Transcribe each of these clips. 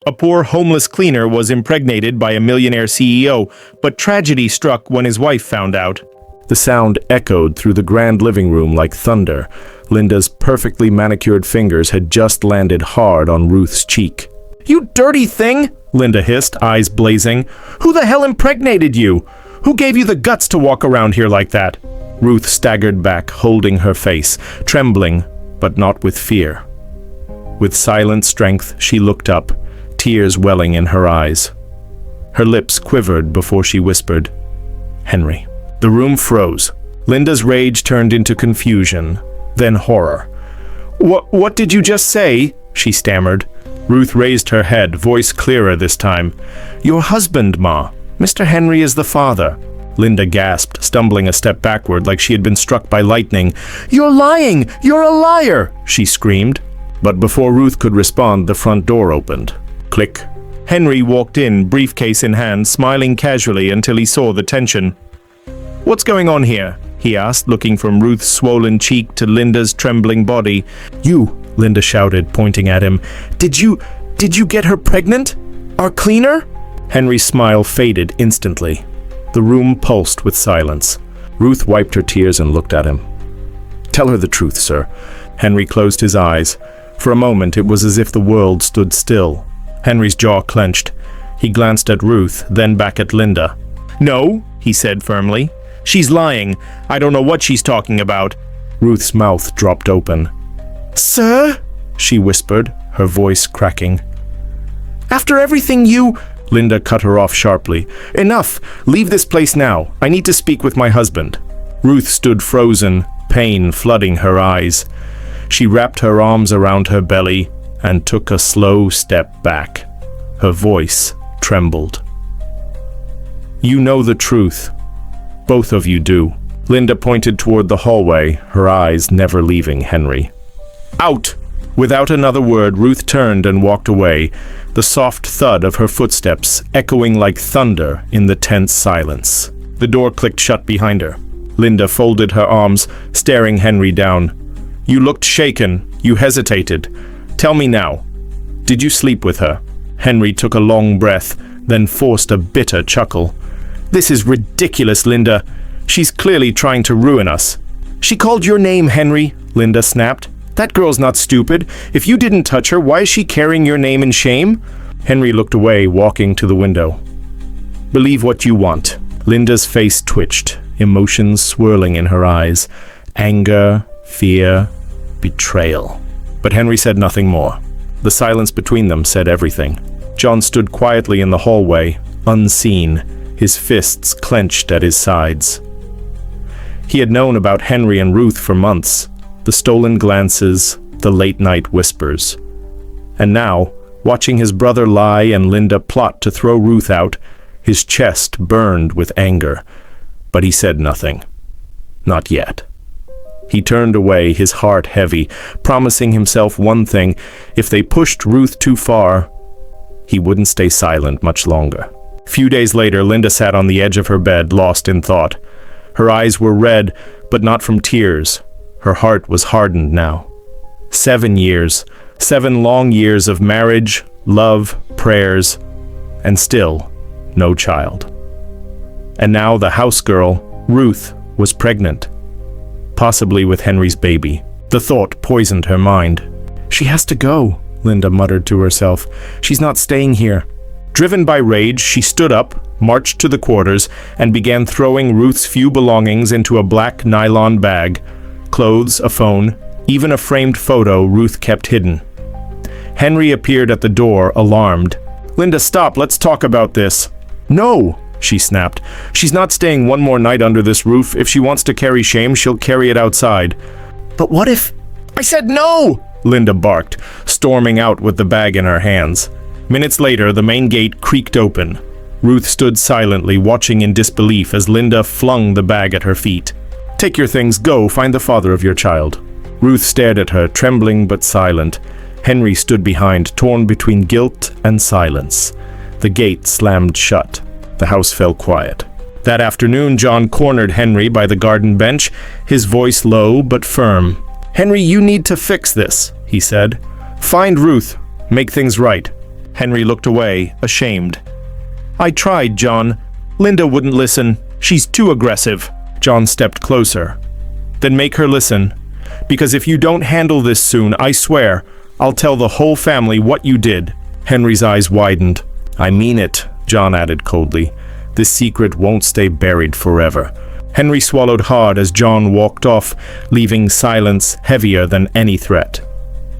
A poor homeless cleaner was impregnated by a millionaire CEO, but tragedy struck when his wife found out. The sound echoed through the grand living room like thunder. Linda's perfectly manicured fingers had just landed hard on Ruth's cheek. "You dirty thing!" Linda hissed, eyes blazing. "Who the hell impregnated you? Who gave you the guts to walk around here like that?" Ruth staggered back, holding her face, trembling, but not with fear. With silent strength, she looked up, tears welling in her eyes. Her lips quivered before she whispered, "Henry." The room froze. Linda's rage turned into confusion, then horror. What did you just say?" she stammered. Ruth raised her head, voice clearer this time. "Your husband, Ma. Mr. Henry is the father." Linda gasped, stumbling a step backward like she had been struck by lightning. "You're lying! You're a liar!" she screamed. But before Ruth could respond, the front door opened. Click. Henry walked in, briefcase in hand, smiling casually until he saw the tension. "What's going on here?" he asked, looking from Ruth's swollen cheek to Linda's trembling body. "You," Linda shouted, pointing at him. Did you get her pregnant? Our cleaner?" Henry's smile faded instantly. The room pulsed with silence. Ruth wiped her tears and looked at him. "Tell her the truth, sir." Henry closed his eyes. For a moment, it was as if the world stood still. Henry's jaw clenched. He glanced at Ruth, then back at Linda. "No," he said firmly. "She's lying. I don't know what she's talking about." Ruth's mouth dropped open. "Sir?" she whispered, her voice cracking. "After everything you—" Linda cut her off sharply. "Enough! Leave this place now. I need to speak with my husband." Ruth stood frozen, pain flooding her eyes. She wrapped her arms around her belly and took a slow step back. Her voice trembled. "You know the truth. Both of you do." Linda pointed toward the hallway, her eyes never leaving Henry. "Out!" Without another word, Ruth turned and walked away, the soft thud of her footsteps echoing like thunder in the tense silence. The door clicked shut behind her. Linda folded her arms, staring Henry down. "You looked shaken. You hesitated. Tell me now. Did you sleep with her?" Henry took a long breath, then forced a bitter chuckle. "This is ridiculous, Linda. She's clearly trying to ruin us." "She called your name, Henry," Linda snapped. "That girl's not stupid. If you didn't touch her, why is she carrying your name in shame?" Henry looked away, walking to the window. "Believe what you want." Linda's face twitched, emotions swirling in her eyes. Anger, fear, betrayal. But Henry said nothing more. The silence between them said everything. John stood quietly in the hallway, unseen, his fists clenched at his sides. He had known about Henry and Ruth for months, the stolen glances, the late-night whispers. And now, watching his brother lie and Linda plot to throw Ruth out, his chest burned with anger. But he said nothing. Not yet. He turned away, his heart heavy, promising himself one thing: if they pushed Ruth too far, he wouldn't stay silent much longer. A few days later, Linda sat on the edge of her bed, lost in thought. Her eyes were red, but not from tears. Her heart was hardened now. 7 years, 7 long years of marriage, love, prayers, and still no child. And now the house girl, Ruth, was pregnant. Possibly with Henry's baby. The thought poisoned her mind. "She has to go," Linda muttered to herself. "She's not staying here." Driven by rage, she stood up, marched to the quarters, and began throwing Ruth's few belongings into a black nylon bag. Clothes, a phone, even a framed photo Ruth kept hidden. Henry appeared at the door, alarmed. "Linda, stop, let's talk about this." "No!" she snapped. "She's not staying one more night under this roof. If she wants to carry shame, she'll carry it outside." "But what if—" "I said no!" Linda barked, storming out with the bag in her hands. Minutes later, the main gate creaked open. Ruth stood silently, watching in disbelief as Linda flung the bag at her feet. "Take your things, go, find the father of your child." Ruth stared at her, trembling but silent. Henry stood behind, torn between guilt and silence. The gate slammed shut. The house fell quiet. That afternoon, John cornered Henry by the garden bench, his voice low but firm. "Henry, you need to fix this," he said. "Find Ruth. Make things right." Henry looked away, ashamed. I tried, John. Linda wouldn't listen. She's too aggressive. John stepped closer. Then make her listen. Because if you don't handle this soon, I swear, I'll tell the whole family what you did. Henry's eyes widened. I mean it, John added coldly. This secret won't stay buried forever. Henry swallowed hard as John walked off, leaving silence heavier than any threat.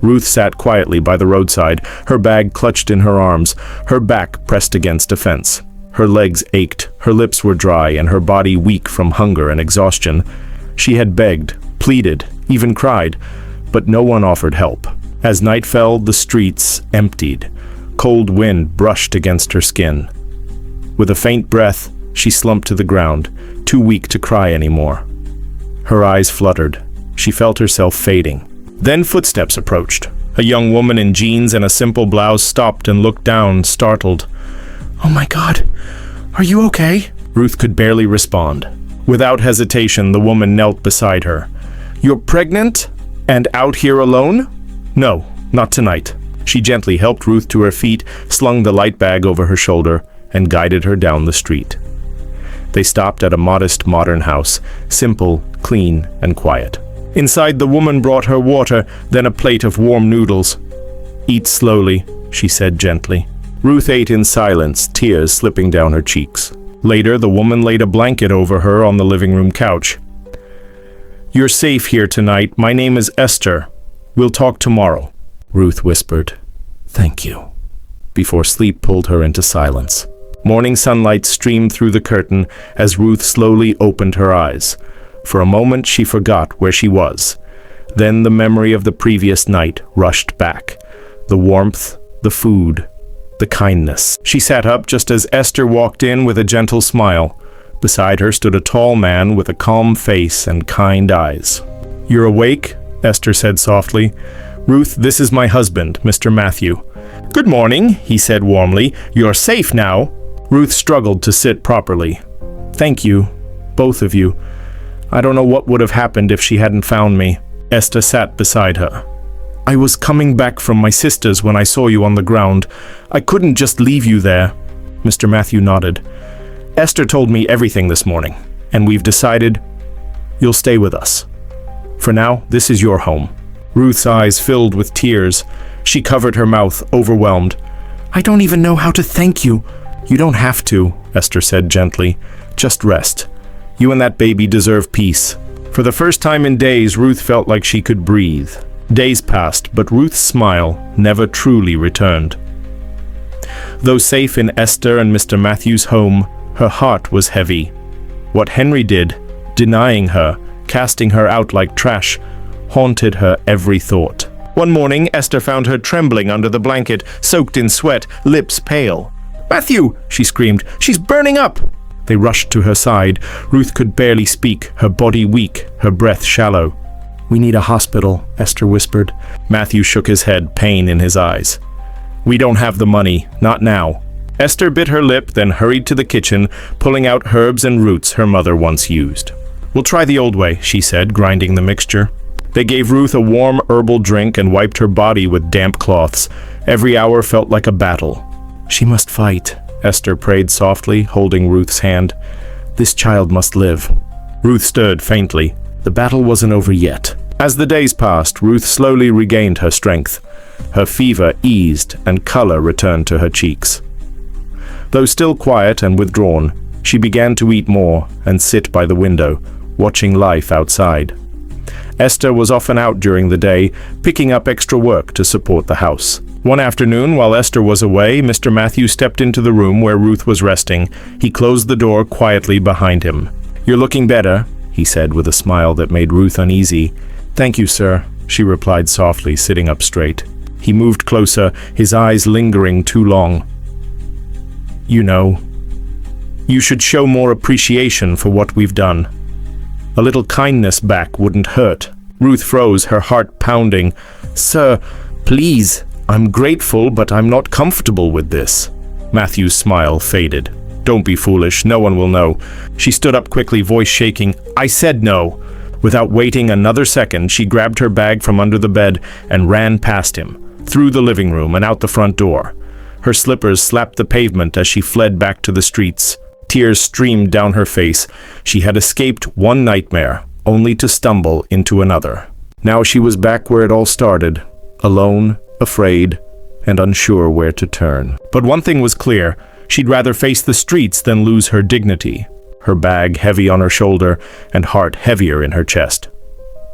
Ruth sat quietly by the roadside, her bag clutched in her arms, her back pressed against a fence. Her legs ached, her lips were dry, and her body weak from hunger and exhaustion. She had begged, pleaded, even cried, but no one offered help. As night fell, the streets emptied. Cold wind brushed against her skin. With a faint breath, she slumped to the ground, too weak to cry anymore. Her eyes fluttered. She felt herself fading. Then footsteps approached. A young woman in jeans and a simple blouse stopped and looked down, startled. Oh my God, are you okay? Ruth could barely respond. Without hesitation, the woman knelt beside her. You're pregnant? And out here alone? No, not tonight. She gently helped Ruth to her feet, slung the light bag over her shoulder, and guided her down the street. They stopped at a modest modern house, simple, clean, and quiet. Inside, the woman brought her water, then a plate of warm noodles. Eat slowly, she said gently. Ruth ate in silence, tears slipping down her cheeks. Later, the woman laid a blanket over her on the living room couch. You're safe here tonight. My name is Esther. We'll talk tomorrow, Ruth whispered. Thank you, before sleep pulled her into silence. Morning sunlight streamed through the curtain as Ruth slowly opened her eyes. For a moment, she forgot where she was. Then the memory of the previous night rushed back. The warmth, the food, the kindness. She sat up just as Esther walked in with a gentle smile. Beside her stood a tall man with a calm face and kind eyes. You're awake? Esther said softly. Ruth, this is my husband, Mr. Matthew. Good morning, he said warmly. You're safe now. Ruth struggled to sit properly. Thank you, both of you. I don't know what would have happened if she hadn't found me. Esther sat beside her. I was coming back from my sister's when I saw you on the ground. I couldn't just leave you there. Mr. Matthew nodded. Esther told me everything this morning, and we've decided you'll stay with us. For now, this is your home. Ruth's eyes filled with tears. She covered her mouth, overwhelmed. I don't even know how to thank you. You don't have to, Esther said gently. Just rest. You and that baby deserve peace. For the first time in days, Ruth felt like she could breathe. Days passed, but Ruth's smile never truly returned. Though safe in Esther and Mr. Matthew's home, her heart was heavy. What Henry did, denying her, casting her out like trash, haunted her every thought. One morning, Esther found her trembling under the blanket, soaked in sweat, lips pale. Matthew, she screamed, she's burning up! They rushed to her side. Ruth could barely speak, her body weak, her breath shallow. We need a hospital, Esther whispered. Matthew shook his head, pain in his eyes. We don't have the money, not now. Esther bit her lip, then hurried to the kitchen, pulling out herbs and roots her mother once used. We'll try the old way, she said, grinding the mixture. They gave Ruth a warm herbal drink and wiped her body with damp cloths. Every hour felt like a battle. She must fight, Esther prayed softly, holding Ruth's hand. This child must live. Ruth stirred faintly. The battle wasn't over yet. As the days passed, Ruth slowly regained her strength. Her fever eased and color returned to her cheeks. Though still quiet and withdrawn, she began to eat more and sit by the window, watching life outside. Esther was often out during the day, picking up extra work to support the house. One afternoon, while Esther was away, Mr. Matthew stepped into the room where Ruth was resting. He closed the door quietly behind him. You're looking better, he said with a smile that made Ruth uneasy. Thank you, sir, she replied softly, sitting up straight. He moved closer, his eyes lingering too long. You know, you should show more appreciation for what we've done. A little kindness back wouldn't hurt. Ruth froze, her heart pounding. Sir, please, I'm grateful, but I'm not comfortable with this. Matthew's smile faded. Don't be foolish, no one will know. She stood up quickly, voice shaking. I said no. Without waiting another second, she grabbed her bag from under the bed and ran past him, through the living room and out the front door. Her slippers slapped the pavement as she fled back to the streets. Tears streamed down her face. She had escaped one nightmare, only to stumble into another. Now she was back where it all started, alone, afraid, and unsure where to turn. But one thing was clear: she'd rather face the streets than lose her dignity. Her bag heavy on her shoulder and heart heavier in her chest.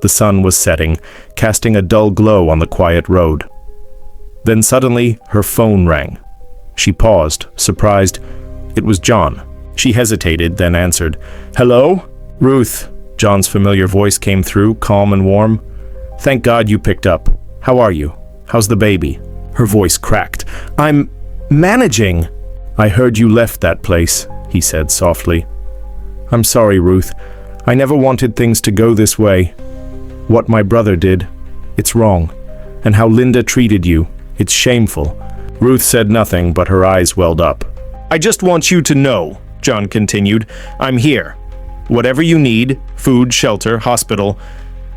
The sun was setting, casting a dull glow on the quiet road. Then suddenly, her phone rang. She paused, surprised. It was John. She hesitated, then answered. "Hello? Ruth." John's familiar voice came through, calm and warm. "Thank God you picked up. How are you? How's the baby?" Her voice cracked. "I'm managing." "I heard you left that place," he said softly. "I'm sorry, Ruth. I never wanted things to go this way. What my brother did, it's wrong. And how Linda treated you, it's shameful." Ruth said nothing, but her eyes welled up. "I just want you to know," John continued, "I'm here. Whatever you need, food, shelter, hospital,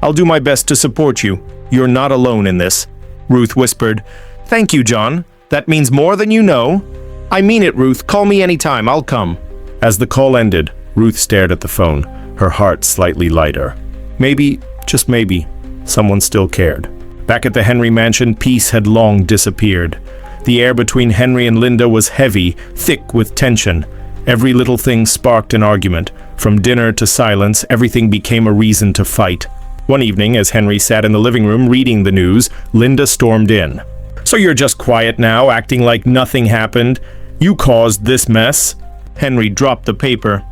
I'll do my best to support you. You're not alone in this." Ruth whispered, "Thank you, John. That means more than you know." "I mean it, Ruth. Call me anytime. I'll come." As the call ended, Ruth stared at the phone, her heart slightly lighter. Maybe, just maybe, someone still cared. Back at the Henry mansion, peace had long disappeared. The air between Henry and Linda was heavy, thick with tension. Every little thing sparked an argument. From dinner to silence, everything became a reason to fight. One evening, as Henry sat in the living room reading the news, Linda stormed in. "So you're just quiet now, acting like nothing happened? You caused this mess?" Henry dropped the paper.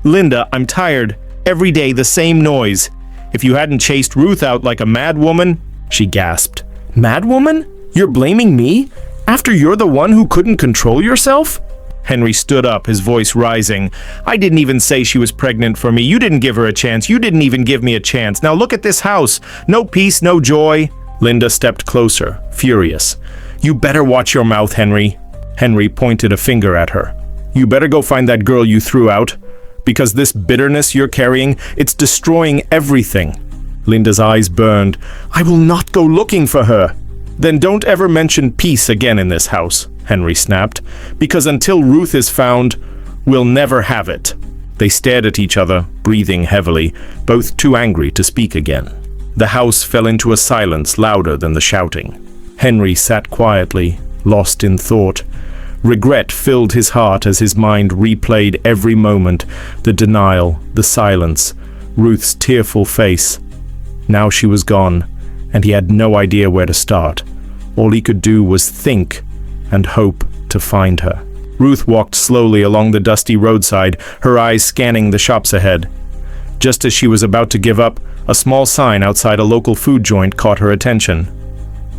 "Linda, I'm tired. Every day the same noise. If you hadn't chased Ruth out like a mad woman," she gasped. "Mad woman? You're blaming me? After you're the one who couldn't control yourself?" Henry stood up, his voice rising. "I didn't even say she was pregnant for me. You didn't give her a chance. You didn't even give me a chance. Now look at this house. No peace, no joy." Linda stepped closer, furious. "You better watch your mouth, Henry." Henry pointed a finger at her. "You better go find that girl you threw out. Because this bitterness you're carrying, it's destroying everything." Linda's eyes burned. "I will not go looking for her." "Then don't ever mention peace again in this house," Henry snapped. "Because until Ruth is found, we'll never have it." They stared at each other, breathing heavily, both too angry to speak again. The house fell into a silence louder than the shouting. Henry sat quietly, lost in thought. Regret filled his heart as his mind replayed every moment, the denial, the silence, Ruth's tearful face. Now she was gone, and he had no idea where to start. All he could do was think and hope to find her. Ruth walked slowly along the dusty roadside, her eyes scanning the shops ahead. Just as she was about to give up, a small sign outside a local food joint caught her attention.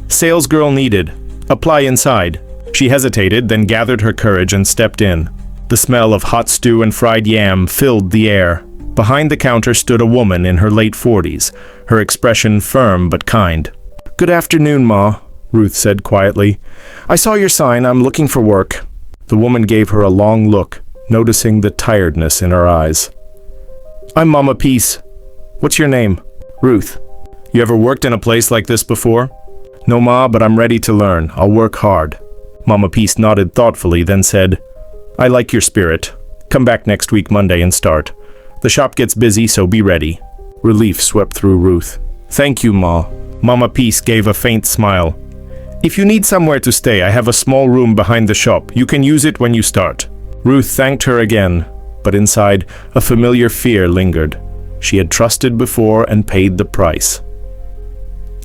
"Sales girl needed. Apply inside." She hesitated, then gathered her courage and stepped in. The smell of hot stew and fried yam filled the air. Behind the counter stood a woman in her late 40s, her expression firm but kind. "Good afternoon, Ma," Ruth said quietly. "I saw your sign. I'm looking for work." The woman gave her a long look, noticing the tiredness in her eyes. "I'm Mama Peace. What's your name?" "Ruth." "You ever worked in a place like this before?" "No, Ma, but I'm ready to learn. I'll work hard." Mama Peace nodded thoughtfully, then said, "I like your spirit. Come back next week Monday and start. The shop gets busy, so be ready." Relief swept through Ruth. "Thank you, Ma." Mama Peace gave a faint smile. "If you need somewhere to stay, I have a small room behind the shop. You can use it when you start." Ruth thanked her again, but inside, a familiar fear lingered. She had trusted before and paid the price.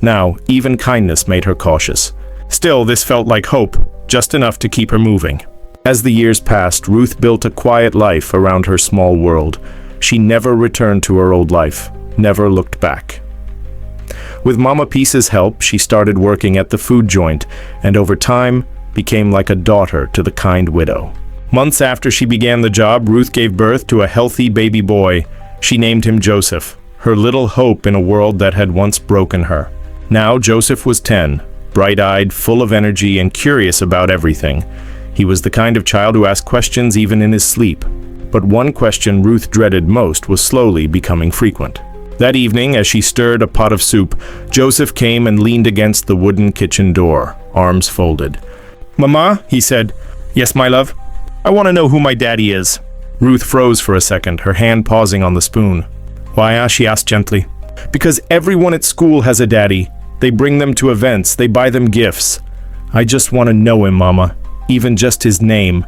Now, even kindness made her cautious. Still, this felt like hope, just enough to keep her moving. As the years passed, Ruth built a quiet life around her small world. She never returned to her old life, never looked back. With Mama Peace's help, she started working at the food joint, and over time, became like a daughter to the kind widow. Months after she began the job, Ruth gave birth to a healthy baby boy. She named him Joseph, her little hope in a world that had once broken her. Now Joseph was 10, bright-eyed, full of energy, and curious about everything. He was the kind of child who asked questions even in his sleep. But one question Ruth dreaded most was slowly becoming frequent. That evening, as she stirred a pot of soup, Joseph came and leaned against the wooden kitchen door, arms folded. "Mama," he said. "Yes, my love? I want to know who my daddy is." Ruth froze for a second, her hand pausing on the spoon. "Why?" she asked gently. Because everyone at school has a daddy. They bring them to events, they buy them gifts. I just want to know him, Mama. Even just his name.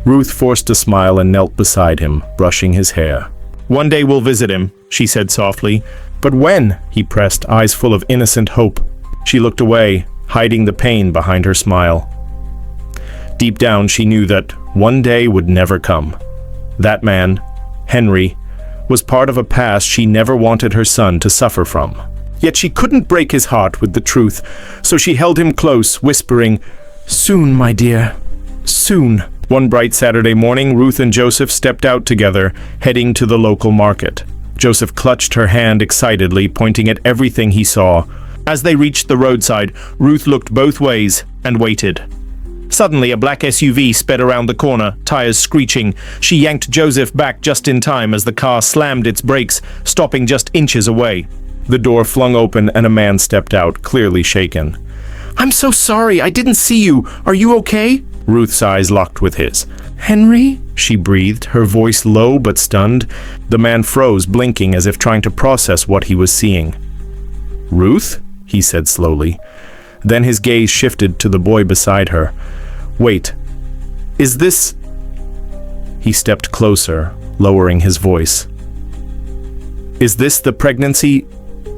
Ruth forced a smile and knelt beside him, brushing his hair. "One day we'll visit him," she said softly. But when? He pressed, eyes full of innocent hope. She looked away, hiding the pain behind her smile. Deep down, she knew that one day would never come. That man, Henry, was part of a past she never wanted her son to suffer from. Yet she couldn't break his heart with the truth, so she held him close, whispering, "Soon, my dear, soon." One bright Saturday morning, Ruth and Joseph stepped out together, heading to the local market. Joseph clutched her hand excitedly, pointing at everything he saw. As they reached the roadside, Ruth looked both ways and waited. Suddenly, a black SUV sped around the corner, tires screeching. She yanked Joseph back just in time as the car slammed its brakes, stopping just inches away. The door flung open and a man stepped out, clearly shaken. "I'm so sorry, I didn't see you. Are you okay?" Ruth's eyes locked with his. "Henry?" she breathed, her voice low but stunned. The man froze, blinking as if trying to process what he was seeing. "Ruth?" he said slowly. Then his gaze shifted to the boy beside her. "Wait, is this—" He stepped closer, lowering his voice. "Is this the pregnancy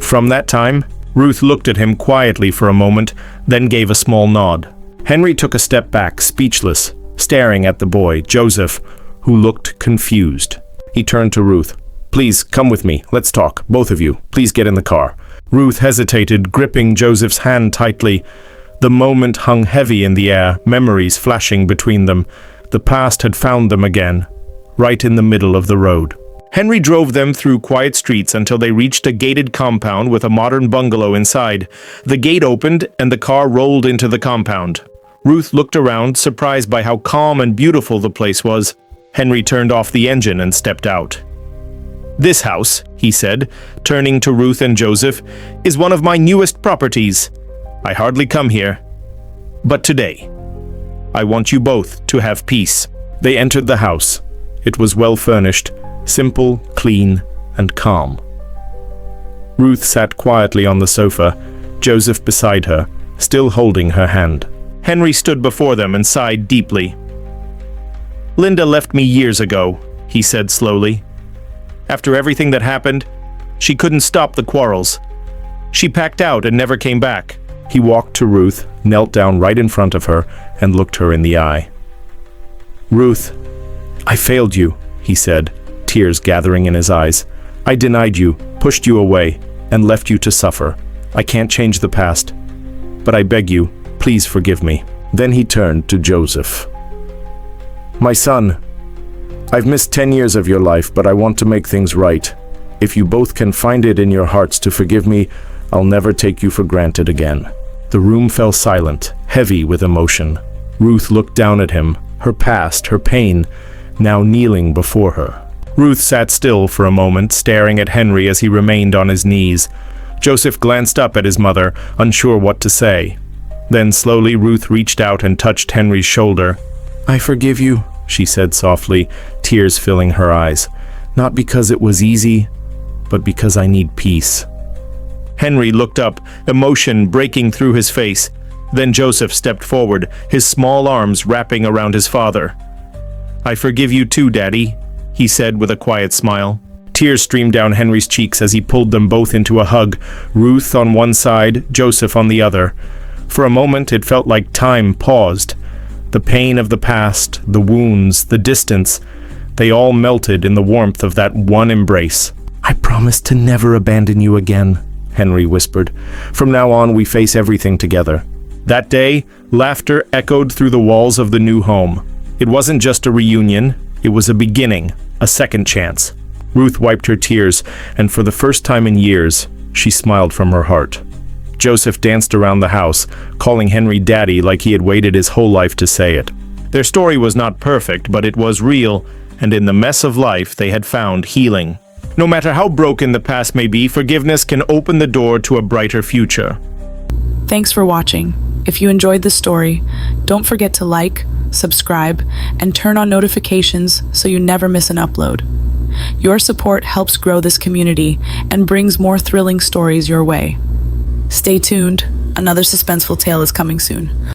from that time?" Ruth looked at him quietly for a moment, then gave a small nod. Henry took a step back, speechless, staring at the boy, Joseph, who looked confused. He turned to Ruth. "Please, come with me. Let's talk. Both of you. Please get in the car." Ruth hesitated, gripping Joseph's hand tightly. The moment hung heavy in the air, memories flashing between them. The past had found them again, right in the middle of the road. Henry drove them through quiet streets until they reached a gated compound with a modern bungalow inside. The gate opened and the car rolled into the compound. Ruth looked around, surprised by how calm and beautiful the place was. Henry turned off the engine and stepped out. "This house," he said, turning to Ruth and Joseph, "is one of my newest properties. I hardly come here. But today, I want you both to have peace." They entered the house. It was well furnished, simple, clean, and calm. Ruth sat quietly on the sofa, Joseph beside her, still holding her hand. Henry stood before them and sighed deeply. "Linda left me years ago," he said slowly. "After everything that happened, she couldn't stop the quarrels. She packed out and never came back." He walked to Ruth, knelt down right in front of her, and looked her in the eye. "Ruth, I failed you," he said, tears gathering in his eyes. "I denied you, pushed you away, and left you to suffer. I can't change the past. But I beg you, please forgive me." Then he turned to Joseph. "My son, I've missed 10 years of your life, but I want to make things right. If you both can find it in your hearts to forgive me, I'll never take you for granted again." The room fell silent, heavy with emotion. Ruth looked down at him, her past, her pain, now kneeling before her. Ruth sat still for a moment, staring at Henry as he remained on his knees. Joseph glanced up at his mother, unsure what to say. Then slowly Ruth reached out and touched Henry's shoulder. "I forgive you," she said softly, tears filling her eyes. "Not because it was easy, but because I need peace." Henry looked up, emotion breaking through his face. Then Joseph stepped forward, his small arms wrapping around his father. "I forgive you too, Daddy," he said with a quiet smile. Tears streamed down Henry's cheeks as he pulled them both into a hug, Ruth on one side, Joseph on the other. For a moment it felt like time paused. The pain of the past, the wounds, the distance, they all melted in the warmth of that one embrace. "I promise to never abandon you again," Henry whispered. "From now on, we face everything together." That day, laughter echoed through the walls of the new home. It wasn't just a reunion, it was a beginning, a second chance. Ruth wiped her tears, and for the first time in years, she smiled from her heart. Joseph danced around the house, calling Henry Daddy like he had waited his whole life to say it. Their story was not perfect, but it was real, and in the mess of life they had found healing. No matter how broken the past may be, forgiveness can open the door to a brighter future. Thanks for watching. If you enjoyed the story, don't forget to like, subscribe, and turn on notifications so you never miss an upload. Your support helps grow this community and brings more thrilling stories your way. Stay tuned, another suspenseful tale is coming soon.